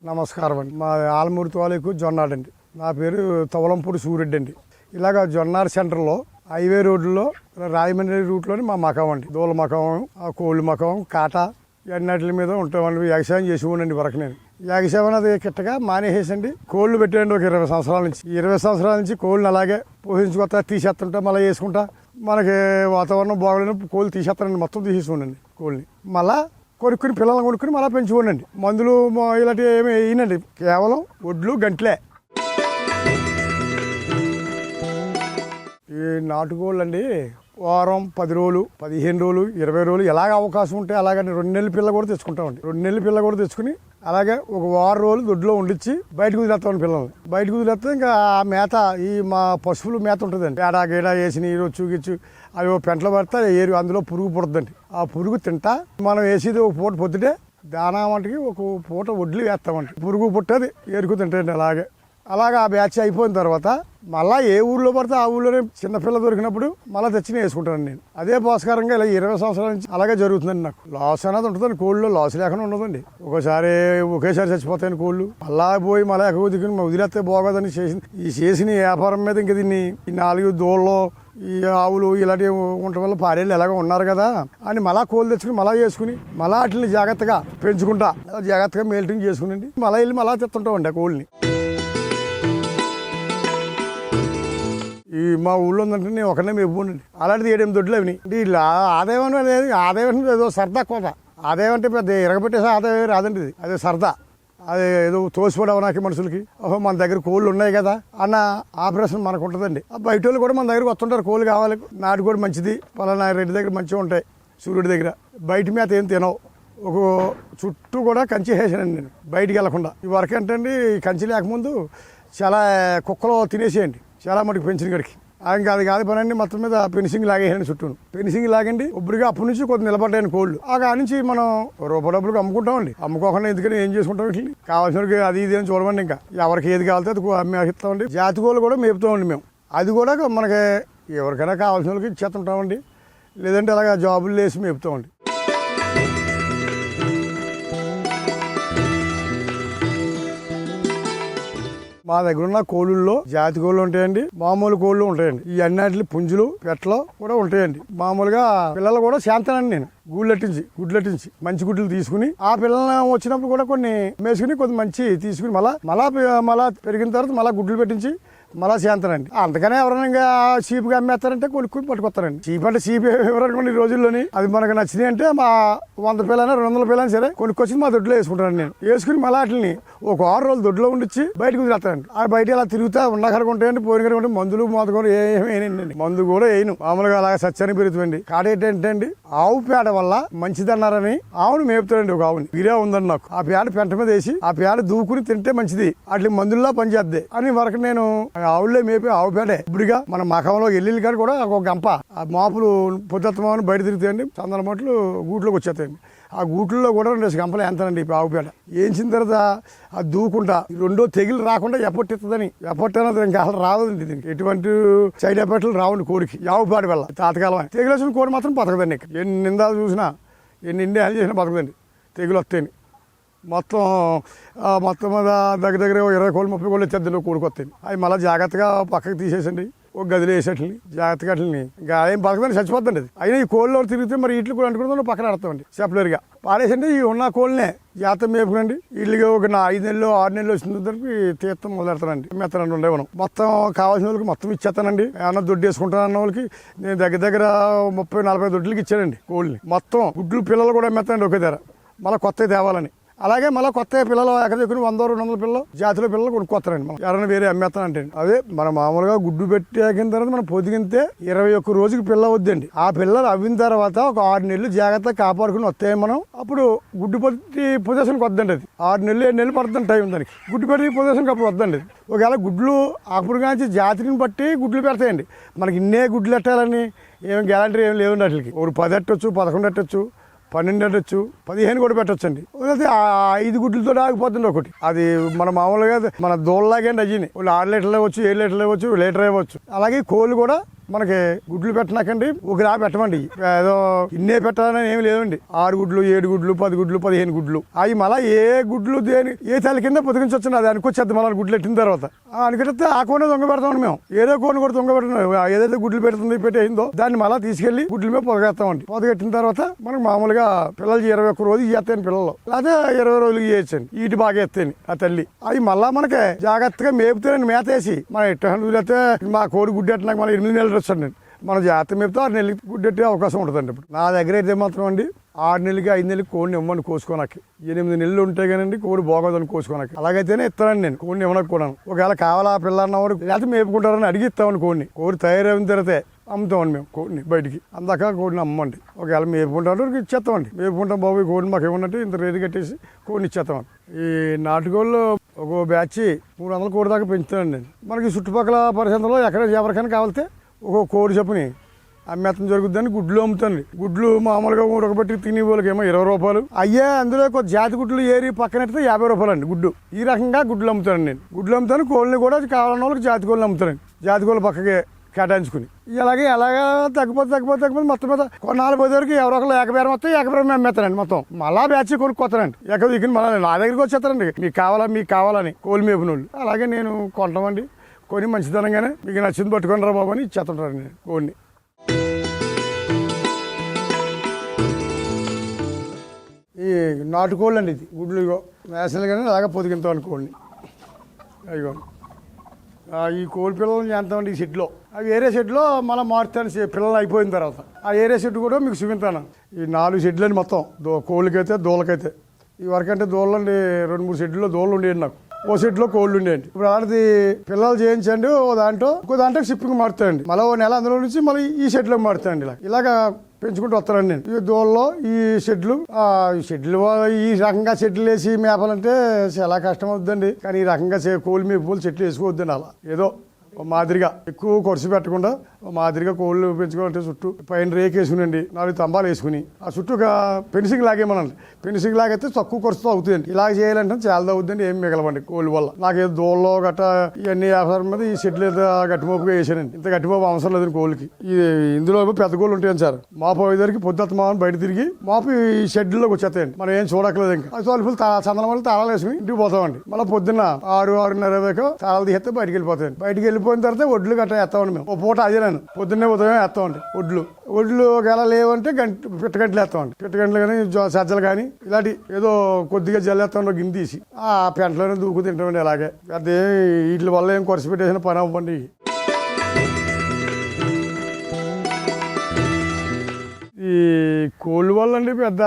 నమస్కారం అండి. మా ఆలమూరి తాలూకు జొన్నాడు అండి. నా పేరు తవలంపూడి సూరెడ్డి అండి. ఇలాగ జొన్నాడు సెంటర్లో హైవే రోడ్లో రాజమండ్రి రూట్లోని మా మకాం అండి. దూల మకాం, కోళ్ళు మకాం, కాటా ఎన్నట్ల మీద ఉంటామండి. వ్యవసాయం చేసి ఉండండి వరకు నేను వ్యవసాయం అది కిట్టగా మానేసేసండి. కోళ్ళు పెట్టండి ఒక 20 సంవత్సరాల నుంచి. 20 సంవత్సరాల నుంచి కోళ్ళని అలాగే పోషించుకొస్తా తీసేస్తుంటా, మళ్ళీ వేసుకుంటా. మనకి వాతావరణం బాగోలేని కోళ్ళు తీసేస్తానండి, మొత్తం తీసేసి ఉండండి కోళ్ళని. మళ్ళీ కొనుక్కుని పిల్లలను కొనుక్కుని మళ్ళీ పెంచుకోండి. మందులు ఇలాంటివి ఏమి వేయనండి, కేవలం ఒడ్లు గంటలే. ఈ నాటుకోళ్ళు అండి వారం 10 రోజులు, 15 రోజులు, 20 రోజులు ఎలాగ అవకాశం ఉంటే అలాగని 2 నెలల పిల్ల కూడా తెచ్చుకుంటామండి. 2 నెలల పిల్ల కూడా తెచ్చుకుని అలాగే ఒక వారం రోజులు దొడ్లో ఉండిచ్చి బయటకు వదిలేస్తామండి పిల్లల్ని. బయటకు వదిలేస్తే ఇంకా ఆ మేత ఈ మా పశువులు మేత ఉంటుందండి. పేడ గీడ వేసి నీరు చూగిచ్చు అవి పెంటలో పడితే ఏరు అందులో పురుగు పుడుతుందండి. ఆ పురుగు తింటా మనం వేసేది ఒక పూట పొద్దుటే దానా వంటికి ఒక పూట వడ్లు వేస్తామండి. పురుగు పుట్టేది ఏరుకు తింటాయండి. అలాగే ఆ బ్యాచ్ అయిపోయిన తర్వాత మళ్ళీ ఏ ఊర్లో పడితే ఆ ఊర్లోనే చిన్నపిల్ల దొరికినప్పుడు మళ్ళీ తెచ్చి వేసుకుంటాను నేను. అదే పోషకారంగా ఇలా 20 సంవత్సరాల నుంచి అలాగే జరుగుతుందండి. నాకు లాస్ అనేది ఉంటుందండి. కోళ్ళు లాస్ లేకుండా ఉండదండి. ఒకేసారి చచ్చిపోతాయండి కోళ్ళు. మళ్ళా పోయి మళ్ళీ ఎక్కువ దిక్కుని వదిలేస్తే బాగోదని చేసిన వ్యాపారం మీద ఇంక దీన్ని ఈ 4 దూళ్ళు ఈ ఆవులు ఇలాంటివి ఉండటం వల్ల పాడేళ్ళు ఎలాగో ఉన్నారు కదా అని మళ్ళా కోళ్ళు తెచ్చుకుని మళ్ళా చేసుకుని మళ్ళా వాటిని జాగ్రత్తగా పెంచుకుంటా, జాగ్రత్తగా మెయింటైన్ చేసుకుని మళ్ళీ వెళ్ళి మళ్ళా తెస్తుంటామండి ఆ కోళ్ళని. ఈ మా ఊళ్ళో ఉందంటే నేను ఒకనే మేపుకోండి. అలాంటిది 7-8 దొడ్లు అవి. ఇలా ఆదాయం అనేది ఏదో సరదా కోత. ఆదాయం అంటే పెద్ద ఇరగబెట్టేసి ఆదాయం రాదండి. ఇది అదే సరదా. అదే ఏదో తోసిపడవు నాకు మనుషులకి. ఓహో మన దగ్గర కోళ్ళు ఉన్నాయి కదా అన్న ఆపరేషన్ మనకు ఉంటుందండి. బయట వాళ్ళు కూడా మన దగ్గరకు వస్తుంటారు, కోళ్ళు కావాలి, నాటుకోడి మంచిది, పలానా రెడ్డి దగ్గర మంచిగా ఉంటాయి, సూర్యుడి దగ్గర. బయట మేత ఏం తినవు. ఒక చుట్టూ కూడా కంచి వేసానండి నేను బయటికి వెళ్ళకుండా. ఈ వరకు ఏంటండి కంచి లేకముందు చాలా కుక్కలు తినేసేయండి, చాలా మటుకు పెన్షన్ గడికి. ఇంకా అది కాదు పనండి, మొత్తం మీద పెన్సింగ్ లాగేయండి, చుట్టూ పెన్సింగ్ లాగండి. ఒబ్బడిగా అప్పటి నుంచి కొద్ది నిలబడ్డాయని కోళ్ళు. ఆ నుంచి మనం రూపాయలకు అమ్ముకుంటామండి. అమ్ముకోకుండా ఎందుకని ఏం చేసుకుంటాం, వీటిని కావాల్సిన అది ఇది అని చూడమండి. ఇంకా ఎవరికి ఏది కావాలితే అది అమ్మేస్తామండి. జాతి కోళ్ళు కూడా మేపుతామండి మేము. అది కూడా మనకి ఎవరికైనా కావాల్సిన వాళ్ళకి ఇచ్చేస్తుంటామండి, లేదంటే అలాగే జాబులు వేసి మేపుతామండి. మా దగ్గర ఉన్న కోళ్ళల్లో జాతి కోళ్ళు ఉంటాయండి, మామూలు కోళ్ళు ఉంటాయండి. ఈ అన్నిటి పుంజులు పెట్టలు కూడా ఉంటాయండి. మామూలుగా పిల్లలు కూడా శాంతానండి నేను గుడ్లెట్టించి మంచి గుడ్లు తీసుకుని ఆ పిల్లలు వచ్చినప్పుడు కూడా కొన్ని మేసుకుని కొద్ది మంచి తీసుకుని మళ్ళా పెరిగిన తర్వాత మళ్ళీ గుడ్లు పెట్టించి మళ్ళా శాంతనండి. అంతకనే ఎవరైనా చీప్గా అమ్మేస్తారంటే కొనుక్కుని పట్టుకొస్తారండి. చీప్ అంటే చీప్ ఎవరనుకోండి ఈ రోజుల్లోని అది మనకు నచ్చింది అంటే మా 100 పిల్లైనా 200 పిల్లైనా సరే కొనుక్కొచ్చి మా దొడ్లో వేసుకుంటాను నేను. వేసుకుని మళ్ళీ వాటిని ఒక 6 రోజులు దొడ్లో ఉండిచ్చి బయటకు వదిలేస్తానండి. ఆ బయట ఇలా తిరుగుతా ఉన్నకరకు ఉంటాయండి, పోయిన కనుక ఉంటాయి. మందులు కూడా ఏమేనండి, మందు కూడా వేయను. మామూలుగా అలాగే సత్యాన్ని పెరుగుతుందండి. కాడేంటండి ఆవు పేడ వల్ల మంచిదన్నారని ఆవును మేపుతాడండి. ఒక ఆవుని వీరే ఉందండి నాకు. ఆ పేడ పెంట మీద వేసి ఆ పేడ దూకుని తింటే మంచిది, అట్లా మందుల్లో పనిచేద్ది అని వరకు నేను ఆవులే మేపి ఆవు పేడే. ఇప్పుడుగా మన మకంలో ఎల్లుల్లి కాడ కూడా ఒక గంప ఆ మాపులు పొద్దుత్తమని బయట తిరుగుతాయండి, చందన మట్లు గూట్లోకి వచ్చేస్తాయండి. ఆ గూట్లలో కూడా 2 గంపలు ఎంతనండి ఆవు పేడ వేయించిన తర్వాత అది దూకుంటా రెండో తెగిలు రాకుండా ఎప్పొట్టిస్తుందని. ఎప్పొట్టేది ఇంకా అసలు రాదండి. దీనికి ఎటువంటి సైడ్ ఎఫెక్ట్లు రావండి కోడికి. ఆవు పేడ వల్ల తాతకాలం తెగులు వచ్చిన కోడి మాత్రం బతకదండి. ఎన్ని నిందాలు చూసినా ఎన్ని ఇండియాలు చేసినా బతకదండి, తెగులు వస్తాయని. మొత్తం మీద దగ్గర 20 కోళ్ళు 30 కోళ్ళు వచ్చేద్దండి కోడికొస్తాయి. అవి మళ్ళీ జాగ్రత్తగా పక్కకి తీసేసండి, ఒక గదిలో వేసేట్లని జాగ్రత్తగా అట్లని. ఇంకా ఏం బతకదని చచ్చిపోతుంది అది. అయినా ఈ కోళ్ళు తిరిగితే మరి ఇట్లు కూడా అనుకుంటే పక్కన ఆడతామండి సెపరేట్గా పాడేసండి. ఈ ఉన్న కోళ్ళనే జాగ్రత్త మేపుకునండి. ఇళ్ళకి ఒక 5 నెలలు 6 నెలలు వచ్చిన తీర్థం మొదలెడతానండి. మెత్తనండి ఉండే మనం మొత్తం కావాల్సిన వాళ్ళకి మొత్తం ఇచ్చేస్తానండి. ఏమన్నా దొడ్డు వేసుకుంటానన్న వాళ్ళకి నేను దగ్గర 30-40 దొడ్లకి ఇచ్చానండి కోళ్ళని. మొత్తం గుడ్లు పిల్లలు కూడా మెత్తండి ఒకే ధర. మళ్ళీ కొత్తవి తేవాలని. అలాగే మళ్ళీ కొత్త పిల్లలు ఎక్కడ 100-200 పిల్లలు జాతిలో పిల్లలు కొనుక్కొస్తారండి. మనం ఎవరైనా వేరే అమ్మేస్తానంటే అదే మనం మామూలుగా గుడ్డు పెట్టాకిన తర్వాత మనం పొదిగితే 21 రోజుకి పిల్ల వద్దండి. ఆ పిల్లలు అవ్విన తర్వాత ఒక 6 నెలలు జాగ్రత్తగా కాపాడుకుని వస్తాయి మనం. అప్పుడు గుడ్డు పెట్టి పొజిషన్కి వద్దండి. అది 6 నెలలు 7 నెలలు పడుతుంది టైం దానికి. గుడ్డు పెట్టి పొజిషన్కి అప్పుడు వద్దండి. ఒకవేళ గుడ్లు అప్పుడు కానీ జాతిని బట్టి గుడ్లు పెడతాయండి. మనకి ఇన్నే గుడ్లు పెట్టాలని ఏం గ్యారంటీ ఏం లేవండి. వాటికి ఒక 10 ఎట్టొచ్చు, 11 ఎట్టొచ్చు, 12 ఎట్టొచ్చు, 15 కూడా పెట్టొచ్చండి. 5 గుడ్లతో ఆగిపోతుంది ఒకటి. అది మన మామూలుగా మన దోళ్ళలాగే అయ్యింది. వాళ్ళు 6 లీటర్లు ఇవ్వచ్చు, 7 లీటర్లు ఇవ్వచ్చు, లీటర్ ఇవ్వచ్చు. అలాగే కోళ్ళు కూడా మనకి గుడ్లు పెట్టినాకండి ఒక రా పెట్టమండి. ఏదో ఇన్నే పెట్టాలని ఏమి లేదండి. 6 గుడ్లు 7 గుడ్లు 10 గుడ్లు 15 గుడ్లు అవి మళ్ళీ ఏ గుడ్లు దేని ఏ తల్లి కింద పొదిగించొచ్చు అది అనుకొచ్చేది. మళ్ళీ గుడ్లు పెట్టిన తర్వాత అనుకుంటే ఆ కోనే దొంగ పెడతామండి మేము. ఏదో కోని కూడా దొంగ పెడుతున్నాం. ఏదైతే గుడ్లు పెడుతుంది పెట్టేయిందో దాన్ని మళ్ళీ తీసుకెళ్లి గుడ్ల మీద పొదగేస్తామండి. పొదగెట్టిన తర్వాత మనకు మామూలుగా పిల్లలు 21 రోజు చేస్తాను పిల్లలు, లేదా 20 రోజులు చేయొచ్చండి. ఈటి బాగా ఎత్తాను ఆ తల్లి. అవి మళ్ళా మనకి జాగ్రత్తగా మేపుతానండి. మేతేసి మన ఎట్టే మా కోడి గుడ్డెట్టినాక మన 8 నెలలు వచ్చాను నేను. మన జాగ్రత్త మేపుతో 6 నెలలకి గుడ్డెట్టే అవకాశం ఉంటుందండి. ఇప్పుడు నా దగ్గర అయితే మాత్రం అండి 6 నెలలకి 5 నెలలకి కోడిని ఇవ్వమని కోసుకోనాకి. 8 నెలలు ఉంటే కానండి కోడి బాగోదని కోసుకోనాకి. అలాగైతేనే ఇస్తానండి నేను కోడిని ఇవ్వడానికి కూడా. ఒకవేళ కావాలా పిల్ల అన్నవాడు లేకపోతే మేపుకుంటారని అడిగి ఇస్తామని కోడిని. కోడి తయారైన తర్వాత అమ్ముతామండి మేము కోడిని బయటికి. అందాక కోడిని అమ్మండి. ఒకవేళ మేపుకుంటాడు ఇచ్చేస్తామండి. మేపుకుంటాం బాబు కోడిని మాకు ఏమన్నట్టు ఇంత రేటు కట్టేసి కోడిని ఇచ్చేస్తామండి. ఈ నాటుకోళ్ళు ఒక బ్యాచ్ 300 కోడి దాకా పెంచుతానండి నేను. మనకి చుట్టుపక్కల పరిసరాల్లో ఎక్కడ ఎవరికైనా కావాలితే ఒక కోడి చొప్పుని అమ్మేతం జరుగుతుందని గుడ్లు అమ్ముతాను. గుడ్లు మామూలుగా ఉడకబెట్టి తినే వాళ్ళకి ఏమో 20 రూపాయలు. అయ్యే అందులో కొద్ది జాతి గుడ్లు ఏరి పక్కనెడితే 50 రూపాయలు అండి గుడ్డు. ఈ రకంగా గుడ్లు అమ్ముతాను నేను. గుడ్లు అమ్ముతాను. కోళ్ళని కూడా కావాలన్న వాళ్ళకి జాతి కోళ్ళు అమ్ముతానండి. జాతి కోళ్ళు పక్కకి కేటాయించుకుని ఎలాగా తగ్గిపోతే మొత్తం మీద కొన్నాళ్ళు పోతే వరకు ఎవరో ఒకరు ఏకబేరం వస్తే ఏకబేరం అమ్మేస్తానండి. మొత్తం మళ్ళా బ్యాచ్ కొనుక్కోతానండి. దిక్కుని మళ్ళీ నా దగ్గరికి వచ్చేస్తారండి. మీకు కావాలని కోళ్ళు మేపిన వాళ్ళు. అలాగే నేను కొంటామండి. కొని మంచిదనంగానే మీకు నచ్చింది పట్టుకొని రా బాబు అని ఇచ్చేస్తుంటాను నేను కోడిని. ఈ నాటుకోళ్ళు అండి ఇది గుడ్లు వేసలు కానీ అలాగే పొదిగింతాం అనుకోండి. అయ్యో ఈ కోడి పిల్లలు చేస్తామండి ఈ షెడ్లో. అవి వేరే షెడ్లో మళ్ళీ మారుతాను పిల్లలు అయిపోయిన తర్వాత. ఆ వేరే షెడ్ కూడా మీకు చూపించాను. ఈ 4 షెడ్లు అండి మొత్తం కోళ్ళకైతే దూలకైతే. ఈ వరకంటే దూలండి 2-3 షెడ్లో దూళ్ళు ఉండేయండి నాకు. ఓ షెడ్లో కోళ్ళు ఉండేయండి. ఇప్పుడు అలాంటిది పిల్లలు చేయించండి ఓ దాంట్లో ఇంకో దాంట్లో షిప్పింగ్ మారుతాయండి. మళ్ళీ ఓ నెల అందులో నుంచి మళ్ళీ ఈ షెడ్లోకి మారుతాయండి. ఇలాగా పెంచుకుంటూ వస్తానండి నేను. ఈ దూళ్ళలో ఈ షెడ్లు ఈ రకంగా షెడ్లు వేసి మేపాలంటే చాలా కష్టం అవుతుందండి. కానీ ఈ రకంగా కోళ్ళు మేపులు చెట్లు వేసుకోవద్దండి. అలా ఏదో మాదిరిగా ఎక్కువ కొరసి పెట్టకుండా మాదిరిగా కోళ్ళు పెంచుకోవాలంటే చుట్టూ పైన రేకు వేసుకునండి 4 తంబాలు వేసుకుని ఆ చుట్టూ ఫెన్సింగ్ లాగేమనండి. ఫెన్సింగ్ లాగైతే తక్కువ ఖర్చుతో అవుతుందండి. ఇలాగ చేయాలంటే చాలా అవుతుందండి. ఏం మిగలవండి కోళ్ళ వల్ల. నాకేదో దూళ్ళలో గట్ట ఇవన్నీ వ్యాపారం మీద ఈ షెడ్లు గట్టిమోపుగా వేసానండి. ఇంత గట్టిమోపు అవసరం లేదండి కోళ్ళకి. ఇందులో పెద్ద కోళ్ళు ఉంటాయని సార్ మాపు అయ్యేదానికి పొద్దుత మామని బయట తిరిగి మాపు ఈ షెడ్లోకి వచ్చేస్తాయండి. మనం ఏం చూడట్లేదు. ఇంకా తలుపులు చందనం వల్ల తాళాలు వేసుకుని ఇంటికి పోతామండి. మళ్ళీ పొద్దున్న 6-6:30 తాళాలు తీస్తే బయటికి వెళ్ళిపోతాయండి. బయటికి వెళ్ళిపోయిన తర్వాత ఒడ్లు గట్ట వేస్తామండి మేము. ఓ పూట అదే నేను పొద్దున్నే ఉదయం వేస్తామండి. ఒడ్లు ఒకవేళ లేవంటే పిట్టగంటలు వేస్తామండి. పిట్టగంటలు కానీ సజ్జలు కానీ ఇలాంటి ఏదో కొద్దిగా జల్లేస్తామండి గిన్నె తీసి ఆ పెంటలోనే దూకు తింటామండి. అలాగే పెద్ద వీటి వల్ల ఏం కొరసి పెట్టేసిన పని అవ్వండి. ఈ కోళ్ళు వల్ల అండి పెద్ద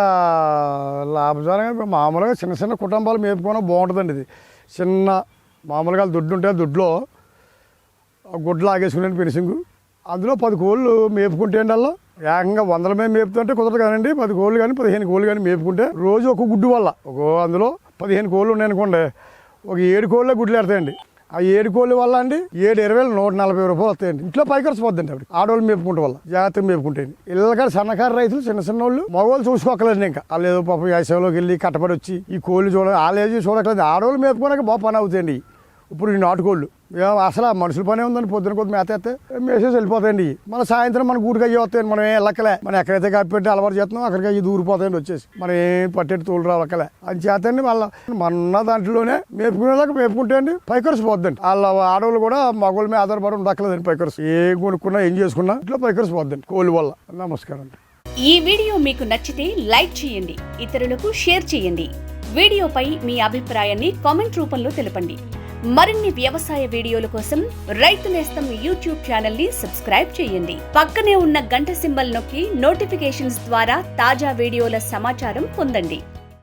లాభసారంగా మామూలుగా చిన్న కుటుంబాలు మేపుకోవడం బాగుంటుందండి. ఇది చిన్న మామూలుగా దొడ్డు ఉంటే దొడ్లో గుడ్లు ఆగేసుకునే ఫినిషింగ్ అందులో 10 కోళ్ళు మేపుకుంటే అండి అలా ఏకంగా 100 మీద మేపుతుంటే కుదరదు కానండి. 10 కోళ్ళు కానీ 15 కోళ్ళు కానీ మేపుకుంటే రోజు ఒక గుడ్డు వల్ల అందులో 15 కోళ్ళు ఉన్నాయనుకోండి ఒక 7 కోళ్ళే గుడ్లు ఎడతాయండి. ఆ 7 కోళ్ళ వల్ల అండి 7,20,140 రూపాయలు వస్తాయండి. ఇంట్లో పైకర్స్ పోద్దండి అప్పుడు ఆడవాళ్ళు మేపుకుంటే వల్ల జాగ్రత్తగా మేపుకుంటే. ఇళ్ళకాడ సన్నకారు రైతులు చిన్న వాళ్ళు మగవాళ్ళు చూసుకోకలేదు. ఇంకా వాళ్ళు ఏదో పాపం యాసంలోకి వెళ్ళి కట్టబడి వచ్చి ఈ కోళ్ళు వాళ్ళేది చూడకలేదు. ఆడవాళ్ళు మేపుకోవడానికి బాగా పని అవుతాయండి. ఇప్పుడు ఈ నాటుకోళ్ళు అసలు మనుషుల పనే ఉందండి. పొద్దున కొద్ది మేత అయితే మేసేసి వెళ్ళిపోతాయండి. మన సాయంత్రం మన గూడికి అయ్యి వస్తాయండి. మనం ఏం వెళ్ళకలే. మనం ఎక్కడైతే కప్పెట్టి అలవాటు చేస్తున్నాం అక్కడికి అయ్యి దూరిపోతాయండి వచ్చేసి. మనం ఏం పట్టేటి తోలు రావక్కలే అని చేతండి. వాళ్ళ మన దాంట్లోనే మేపుకునేదాకా మేపుకుంటే పైకర్స్ పోద్దండి. వాళ్ళ ఆడవాళ్ళు కూడా మగవాళ్ళ మీద ఆధారపడి ఉండక్కలేదండి. పైకర్స్ ఏం కొనుక్కున్నా ఏం చేసుకున్నా ఇంట్లో పైకర్స్ పోద్దండి కోళ్ళ వల్ల. నమస్కారం అండి. ఈ వీడియో మీకు నచ్చితే లైక్ చేయండి, ఇతరులకు షేర్ చేయండి. వీడియోపై మీ అభిప్రాయాన్ని కామెంట్ రూపంలో తెలపండి. మరిన్ని వ్యవసాయ వీడియోల కోసం రైతు నేస్తం యూట్యూబ్ ఛానల్ ని సబ్స్క్రైబ్ చేయండి. పక్కనే ఉన్న గంట సింబల్ నొక్కి నోటిఫికేషన్స్ ద్వారా తాజా వీడియోల సమాచారం పొందండి.